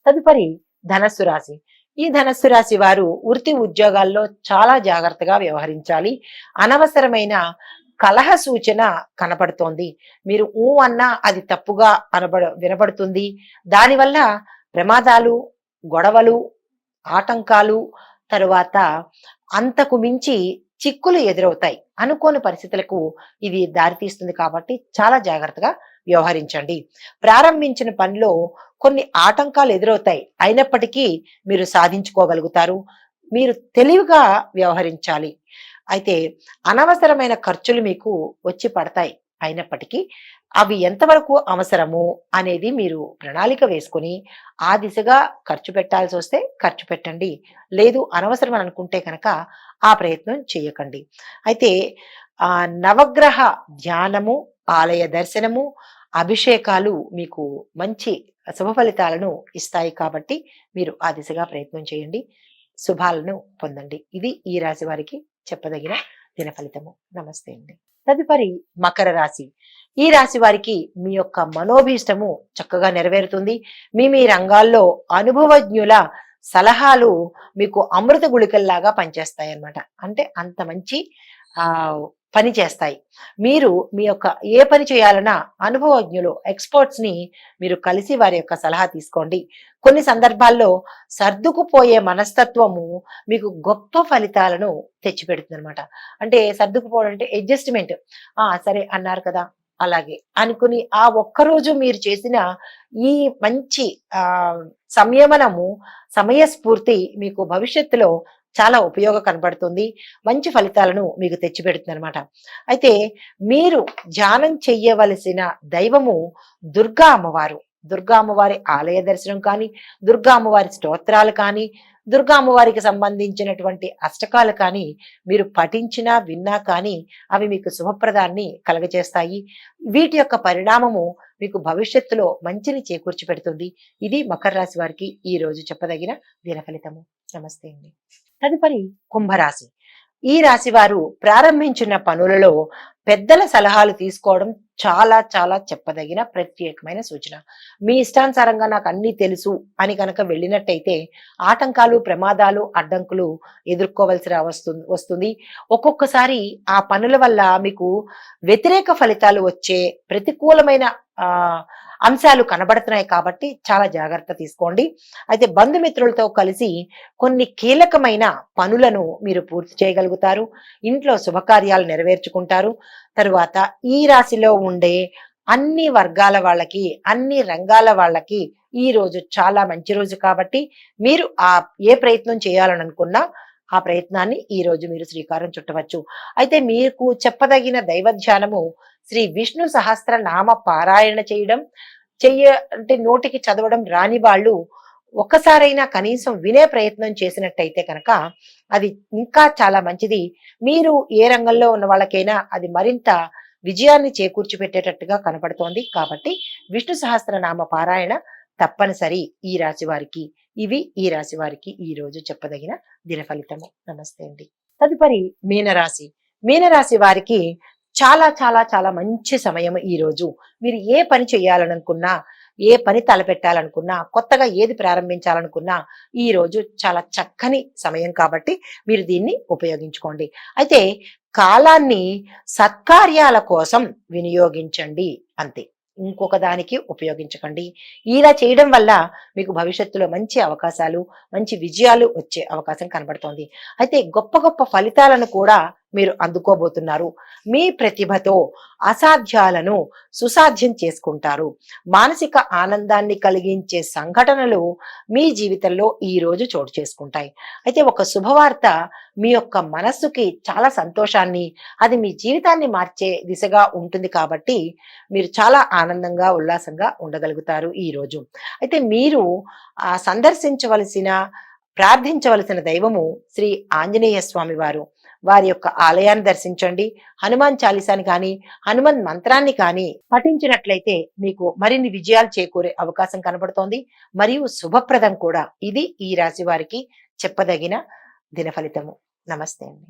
తదుపరి ధనస్సు రాశి. ఈ ధనస్సు రాశి వారు వృత్తి ఉద్యోగాల్లో చాలా జాగ్రత్తగా వ్యవహరించాలి. అనవసరమైన కలహ సూచన కనపడుతోంది. మీరు అన్నా అది తప్పుగా వినపడుతుంది. దానివల్ల ప్రమాదాలు, గొడవలు, ఆటంకాలు, తరువాత అంతకు మించి చిక్కులు ఎదురవుతాయి. అనుకోని పరిస్థితులకు ఇది దారితీస్తుంది కాబట్టి చాలా జాగ్రత్తగా వ్యవహరించండి. ప్రారంభించిన పనిలో కొన్ని ఆటంకాలు ఎదురవుతాయి. అయినప్పటికీ మీరు సాధించుకోగలుగుతారు. మీరు తెలివిగా వ్యవహరించాలి. అయితే అనవసరమైన ఖర్చులు మీకు వచ్చి పడతాయి. అయినప్పటికీ అవి ఎంతవరకు అవసరము అనేది మీరు ప్రణాళిక వేసుకొని ఆ దిశగా ఖర్చు పెట్టాల్సి వస్తే ఖర్చు పెట్టండి. లేదు అనవసరం అని అనుకుంటే కనుక ఆ ప్రయత్నం చేయకండి. అయితే నవగ్రహ ధ్యానము, ఆలయ దర్శనము, అభిషేకాలు మీకు మంచి శుభ ఫలితాలను ఇస్తాయి కాబట్టి మీరు ఆ దిశగా ప్రయత్నం చేయండి. శుభాలను పొందండి. ఇది ఈ రాశి వారికి చెప్పదగిన దిన ఫలితము. నమస్తే అండి. తదుపరి మకర రాశి. ఈ రాశి వారికి మీ యొక్క మనోభీష్టము చక్కగా నెరవేరుతుంది. మీ రంగాల్లో అనుభవజ్ఞుల సలహాలు మీకు అమృత గుళికల్లాగా పనిచేస్తాయి అన్నమాట. అంటే అంత మంచి ఆ పని చేస్తాయి. మీరు మీ యొక్క ఏ పని చేయాలన్నా అనుభవజ్ఞులు, ఎక్స్పర్ట్స్ ని మీరు కలిసి వారి యొక్క సలహా తీసుకోండి. కొన్ని సందర్భాల్లో సర్దుకుపోయే మనస్తత్వము మీకు గొప్ప ఫలితాలను తెచ్చిపెడుతుంది అనమాట. అంటే సర్దుకుపోవడం అంటే అడ్జస్ట్మెంట్. సరే అన్నారు కదా అలాగే అనుకుని ఆ ఒక్కరోజు మీరు చేసిన ఈ మంచి ఆ సంయమనము, సమయస్ఫూర్తి మీకు భవిష్యత్తులో చాలా ఉపయోగం కనబడుతుంది. మంచి ఫలితాలను మీకు తెచ్చిపెడుతుంది అనమాట. అయితే మీరు ధ్యానం చెయ్యవలసిన దైవము దుర్గా అమ్మవారు. దుర్గా అమ్మవారి ఆలయ దర్శనం కానీ, దుర్గా అమ్మవారి స్తోత్రాలు కానీ, దుర్గా అమ్మవారికి సంబంధించినటువంటి అష్టకాలు కానీ మీరు పఠించినా విన్నా కానీ అవి మీకు శుభప్రదాన్ని కలగజేస్తాయి. వీటి యొక్క పరిణామము మీకు భవిష్యత్తులో మంచిని చేకూర్చి పెడుతుంది. ఇది మకర రాశి వారికి ఈ రోజు చెప్పదగిన దిన ఫలితము. నమస్తే అండి. తదుపరి కుంభరాశి. ఈ రాశి వారు ప్రారంభించిన పనులలో పెద్దల సలహాలు తీసుకోవడం చాలా చాలా చెప్పదగిన ప్రత్యేకమైన సూచన. మీ ఇష్టానుసారంగా నాకు అన్ని తెలుసు అని కనుక వెళ్ళినట్టయితే ఆటంకాలు, ప్రమాదాలు, అడ్డంకులు ఎదుర్కోవలసి వస్తుంది. ఒక్కొక్కసారి ఆ పనుల వల్ల మీకు వ్యతిరేక ఫలితాలు వచ్చే ప్రతికూలమైన అంశాలు కనబడుతున్నాయి కాబట్టి చాలా జాగ్రత్త తీసుకోండి. అయితే బంధుమిత్రులతో కలిసి కొన్ని కీలకమైన పనులను మీరు పూర్తి చేయగలుగుతారు. ఇంట్లో శుభకార్యాలు నెరవేర్చుకుంటారు. తరువాత ఈ రాశిలో ఉండే అన్ని వర్గాల వాళ్ళకి, అన్ని రంగాల వాళ్ళకి ఈ రోజు చాలా మంచి రోజు కాబట్టి మీరు ఏ ప్రయత్నం చేయాలని అనుకున్నా ఆ ప్రయత్నాన్ని ఈ రోజు మీరు శ్రీకారం చుట్టవచ్చు. అయితే మీకు చెప్పదగిన దైవ ధ్యానము శ్రీ విష్ణు సహస్ర నామ పారాయణ చేయడం. అంటే నోటికి చదవడం రాని వాళ్ళు ఒక్కసారైనా కనీసం వినే ప్రయత్నం చేసినట్టయితే కనుక అది ఇంకా చాలా మంచిది. మీరు ఏ రంగంలో ఉన్న వాళ్ళకైనా అది మరింత విజయాన్ని చేకూర్చి పెట్టేటట్టుగా కనపడుతోంది. కాబట్టి విష్ణు సహస్రనామ పారాయణ తప్పనిసరి ఈ రాశి వారికి. ఇవి ఈ రాశి వారికి ఈ రోజు చెప్పదగిన దిన ఫలితము. నమస్తే అండి. తదుపరి మీనరాశి. మీనరాశి వారికి చాలా చాలా చాలా మంచి సమయం ఈ రోజు. మీరు ఏ పని చేయాలనుకున్నా, ఏ పని తలపెట్టాలనుకున్నా, కొత్తగా ఏది ప్రారంభించాలనుకున్నా ఈ రోజు చాలా చక్కని సమయం కాబట్టి మీరు దీన్ని ఉపయోగించుకోండి. అయితే కాలాన్ని సత్కార్యాల కోసం వినియోగించండి అంతే. ఇంకొక దానికి ఉపయోగించకండి. ఇలా చేయడం వల్ల మీకు భవిష్యత్తులో మంచి అవకాశాలు, మంచి విజయాలు వచ్చే అవకాశం కనబడుతోంది. అయితే గొప్ప గొప్ప ఫలితాలను కూడా మీరు అందుకోబోతున్నారు. మీ ప్రతిభతో అసాధ్యాలను సుసాధ్యం చేసుకుంటారు. మానసిక ఆనందాన్ని కలిగించే సంఘటనలు మీ జీవితంలో ఈ రోజు చోటు చేసుకుంటాయి. అయితే ఒక శుభవార్త మీ యొక్క మనస్సుకి చాలా సంతోషాన్ని, అది మీ జీవితాన్ని మార్చే దిశగా ఉంటుంది కాబట్టి మీరు చాలా ఆనందంగా, ఉల్లాసంగా ఉండగలుగుతారు ఈ రోజు. అయితే మీరు సందర్శించవలసిన, ప్రార్థించవలసిన దైవము శ్రీ ఆంజనేయ స్వామి వారు. వారి యొక్క ఆలయాన్ని దర్శించండి. హనుమాన్ చాలీసాని కానీ, హనుమాన్ మంత్రాన్ని కానీ పఠించినట్లయితే మీకు మరిన్ని విజయాలు చేకూరే అవకాశం కనబడుతోంది. మరియు శుభప్రదం కూడా. ఇది ఈ రాశి వారికి చెప్పదగిన దిన ఫలితము. నమస్తే అండి.